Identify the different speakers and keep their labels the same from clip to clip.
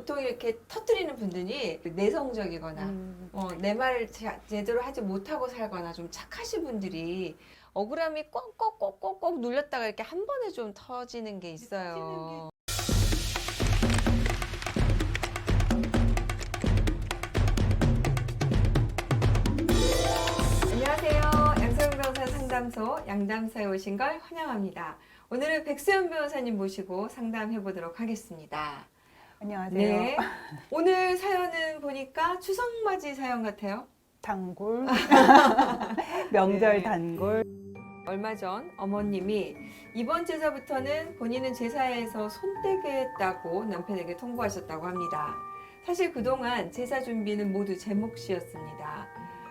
Speaker 1: 보통 이렇게 터뜨리는 분들이 내성적이거나 내 말을 제대로 하지 못하고 살거나 좀 착하신 분들이 억울함이 꼭꼭꼭꼭꼭 눌렸다가 이렇게 한 번에 좀 터지는 게 있어요. 안녕하세요. 양세형 변호사 상담소 양담사에 오신 걸 환영합니다. 오늘은 백수연 변호사님 모시고 상담해 보도록 하겠습니다.
Speaker 2: 안녕하세요.
Speaker 1: 네. 오늘 사연은 보니까 추석맞이 사연 같아요.
Speaker 2: 단골, 명절
Speaker 1: 네.
Speaker 2: 단골.
Speaker 1: 얼마 전 어머님이 이번 제사부터는 본인은 제사에서 손떼겠다고 남편에게 통보하셨다고 합니다. 사실 그동안 제사 준비는 모두 제 몫이었습니다.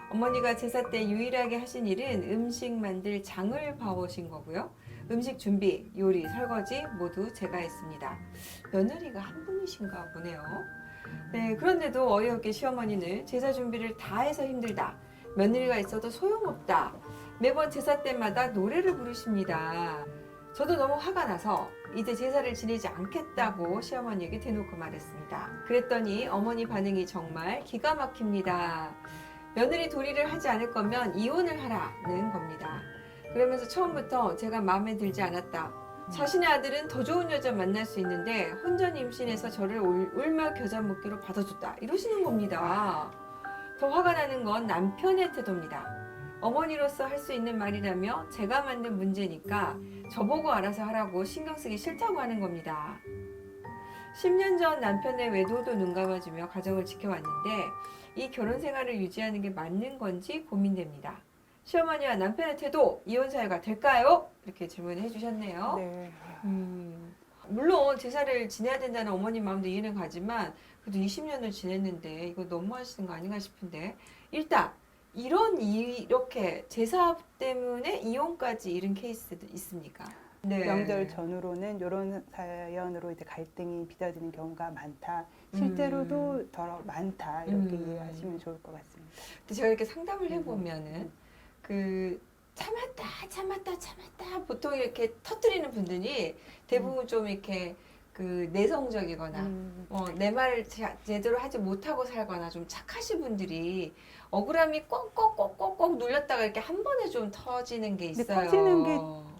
Speaker 1: 어머니가 제사 때 유일하게 하신 일은 음식 만들 장을 봐오신 거고요. 음식 준비, 요리, 설거지 모두 제가 했습니다. 며느리가 한 분이신가 보네요. 네, 그런데도 어이없게 시어머니는 제사 준비를 다 해서 힘들다. 며느리가 있어도 소용없다. 매번 제사 때마다 노래를 부르십니다. 저도 너무 화가 나서 이제 제사를 지내지 않겠다고 시어머니에게 대놓고 말했습니다. 그랬더니 어머니 반응이 정말 기가 막힙니다. 며느리 도리를 하지 않을 거면 이혼을 하라는 겁니다. 그러면서 처음부터 제가 마음에 들지 않았다. 자신의 아들은 더 좋은 여자 만날 수 있는데 혼전 임신해서 저를 울며 겨자 먹기로 받아줬다. 이러시는 겁니다. 더 화가 나는 건 남편의 태도입니다. 어머니로서 할 수 있는 말이라며 제가 만든 문제니까 저보고 알아서 하라고 신경 쓰기 싫다고 하는 겁니다. 10년 전 남편의 외도도 눈감아주며 가정을 지켜왔는데 이 결혼 생활을 유지하는 게 맞는 건지 고민됩니다. 시어머니와 남편의 태도 이혼 사유가 될까요? 이렇게 질문을 해주셨네요.
Speaker 2: 네.
Speaker 1: 물론 제사를 지내야 된다는 어머님 마음도 이해는 가지만 그래도 20년을 지냈는데 이거 너무 하시는 거 아닌가 싶은데 일단 이렇게 제사 때문에 이혼까지 이른 케이스도 있습니까? 네.
Speaker 2: 명절 전후로는 이런 사연으로 이제 갈등이 빚어지는 경우가 많다. 실제로도 더 많다. 이렇게 이해하시면 좋을 것 같습니다.
Speaker 1: 근데 제가 이렇게 상담을 해보면은 그 참았다 보통 이렇게 터뜨리는 분들이 대부분 좀 이렇게 그 내성적이거나 내 말을 제대로 하지 못하고 살거나 좀 착하신 분들이 억울함이 꼭꼭꼭꼭 눌렸다가 이렇게 한 번에 좀 터지는 게
Speaker 2: 근데
Speaker 1: 있어요.
Speaker 2: 터지는 게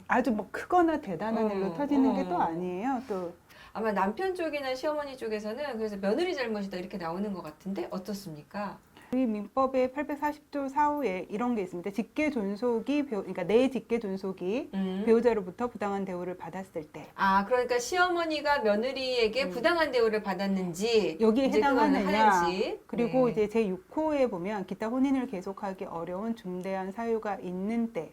Speaker 2: 아주 뭐 크거나 대단한 일로 터지는 게 또 아니에요. 또
Speaker 1: 아마 남편 쪽이나 시어머니 쪽에서는 그래서 며느리 잘못이다 이렇게 나오는 것 같은데 어떻습니까?
Speaker 2: 우리 민법의 840조 4호에 이런 게 있습니다. 직계 존속이 그러니까 내 직계 존속이 배우자로부터 부당한 대우를 받았을 때.
Speaker 1: 아, 그러니까 시어머니가 며느리에게 부당한 대우를 받았는지
Speaker 2: 여기에
Speaker 1: 이제
Speaker 2: 해당하느냐.
Speaker 1: 그거는 하는지.
Speaker 2: 그리고
Speaker 1: 네.
Speaker 2: 이제 제6호에 보면 기타 혼인을 계속하기 어려운 중대한 사유가 있는 때.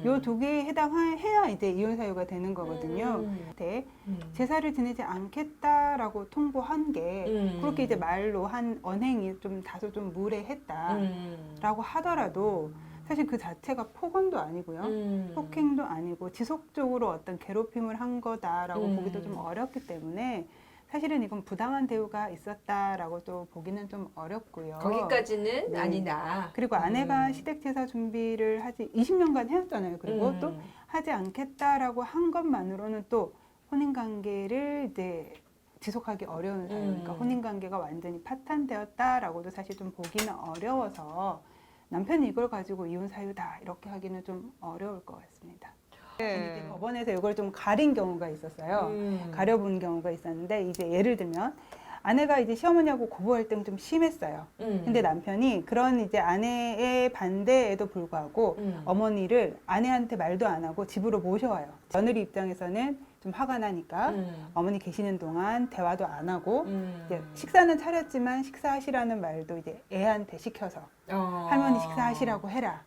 Speaker 2: 요 두 개에 해당해야 이제 이혼 사유가 되는 거거든요. 네. 제사를 지내지 않겠다라고 통보한 게 그렇게 이제 말로 한 언행이 좀 다소 좀 무례했다라고 하더라도 사실 그 자체가 폭언도 아니고요. 폭행도 아니고 지속적으로 어떤 괴롭힘을 한 거다라고 보기도 좀 어렵기 때문에 사실은 이건 부당한 대우가 있었다라고 또 보기는 좀 어렵고요.
Speaker 1: 거기까지는
Speaker 2: 네.
Speaker 1: 아니다.
Speaker 2: 그리고 아내가 시댁 제사 준비를 하지 20년간 해왔잖아요. 그리고 또 하지 않겠다라고 한 것만으로는 또 혼인 관계를 이제 지속하기 어려운 사유, 그러니까 혼인 관계가 완전히 파탄되었다라고도 사실 좀 보기는 어려워서 남편이 이걸 가지고 이혼 사유다 이렇게 하기는 좀 어려울 것 같습니다. 이제 법원에서 이걸 좀 가린 경우가 있었어요. 가려본 경우가 있었는데 이제 예를 들면 아내가 이제 시어머니하고 고부 갈등 좀 심했어요. 근데 남편이 그런 이제 아내의 반대에도 불구하고 어머니를 아내한테 말도 안 하고 집으로 모셔와요. 며느리 입장에서는 좀 화가 나니까 어머니 계시는 동안 대화도 안 하고 이제 식사는 차렸지만 식사하시라는 말도 이제 애한테 시켜서 할머니 식사하시라고 해라.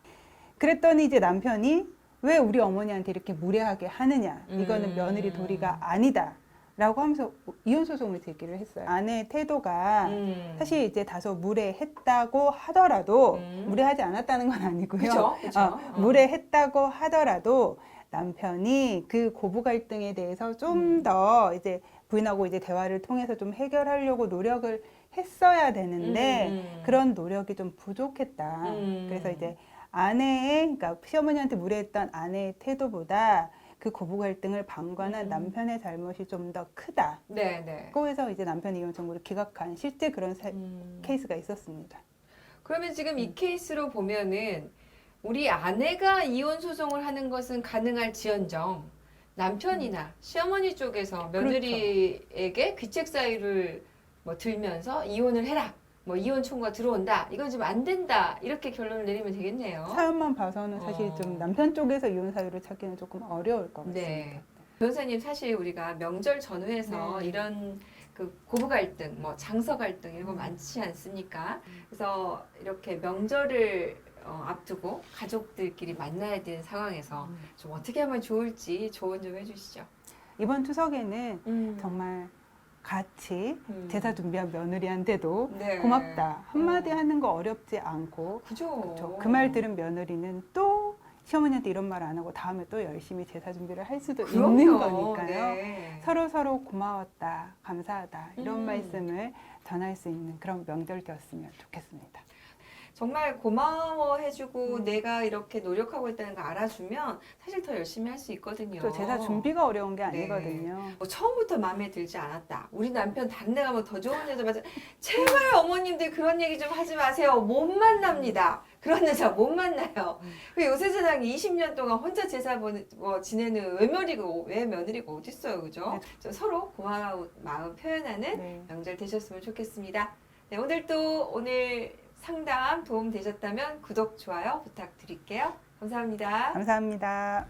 Speaker 2: 그랬더니 이제 남편이 왜 우리 어머니한테 이렇게 무례하게 하느냐. 이거는 며느리 도리가 아니다. 라고 하면서 이혼 소송을 제기를 했어요. 아내의 태도가 사실 이제 다소 무례했다고 하더라도 무례하지 않았다는 건 아니고요.
Speaker 1: 그쵸?
Speaker 2: 무례했다고 하더라도 남편이 그 고부 갈등에 대해서 좀 더 이제 부인하고 이제 대화를 통해서 좀 해결하려고 노력을 했어야 되는데 그런 노력이 좀 부족했다. 그래서 이제 아내의, 그러니까 시어머니한테 무례했던 아내의 태도보다 그 고부 갈등을 방관한 남편의 잘못이 좀 더 크다.
Speaker 1: 네, 네.
Speaker 2: 그래서 이제 남편이 이혼 청구를 기각한 실제 그런 케이스가 있었습니다.
Speaker 1: 그러면 지금 이 케이스로 보면은 우리 아내가 이혼 소송을 하는 것은 가능할지언정 남편이나 시어머니 쪽에서 며느리에게 귀책 사유를 뭐 들면서 이혼을 해라. 뭐 이혼 청구가 들어온다. 이건 좀 안 된다. 이렇게 결론을 내리면 되겠네요.
Speaker 2: 사연만 봐서는 사실 좀 남편 쪽에서 이혼 사유를 찾기는 조금 어려울 것 같습니다.
Speaker 1: 네. 변호사님 사실 우리가 명절 전후에서
Speaker 2: 네.
Speaker 1: 이런 그 고부 갈등, 뭐 장서 갈등 이런 거 많지 않습니까? 그래서 이렇게 명절을 앞두고 가족들끼리 만나야 되는 상황에서 좀 어떻게 하면 좋을지 조언 좀 해주시죠.
Speaker 2: 이번 추석에는 정말 같이 제사 준비한 며느리한테도
Speaker 1: 네.
Speaker 2: 고맙다 한마디 하는 거 어렵지 않고
Speaker 1: 그죠.
Speaker 2: 그렇죠. 그 말 들은 며느리는 또 시어머니한테 이런 말 안 하고 다음에 또 열심히 제사 준비를 할 수도
Speaker 1: 그럼요.
Speaker 2: 있는 거니까요.
Speaker 1: 네.
Speaker 2: 서로 고마웠다, 감사하다 이런
Speaker 1: 음.
Speaker 2: 말씀을 전할 수 있는 그런 명절 되었으면 좋겠습니다.
Speaker 1: 정말 고마워해주고 내가 이렇게 노력하고 있다는 거 알아주면 사실 더 열심히 할 수 있거든요.
Speaker 2: 또 제사 준비가 어려운 게
Speaker 1: 네.
Speaker 2: 아니거든요.
Speaker 1: 뭐 처음부터 마음에 들지 않았다. 우리 남편 다른 데 가면 더 좋은 여자 맞아. 제발 어머님들 그런 얘기 좀 하지 마세요. 못 만납니다. 그런 여자 못 만나요. 그 요새 세상에 20년 동안 혼자 제사 지내는 외며느리가 어딨어요. 그죠? 좀 서로 고마운 마음 표현하는
Speaker 2: 네.
Speaker 1: 명절 되셨으면 좋겠습니다. 네, 오늘 상담 도움 되셨다면 구독, 좋아요 부탁드릴게요. 감사합니다.
Speaker 2: 감사합니다.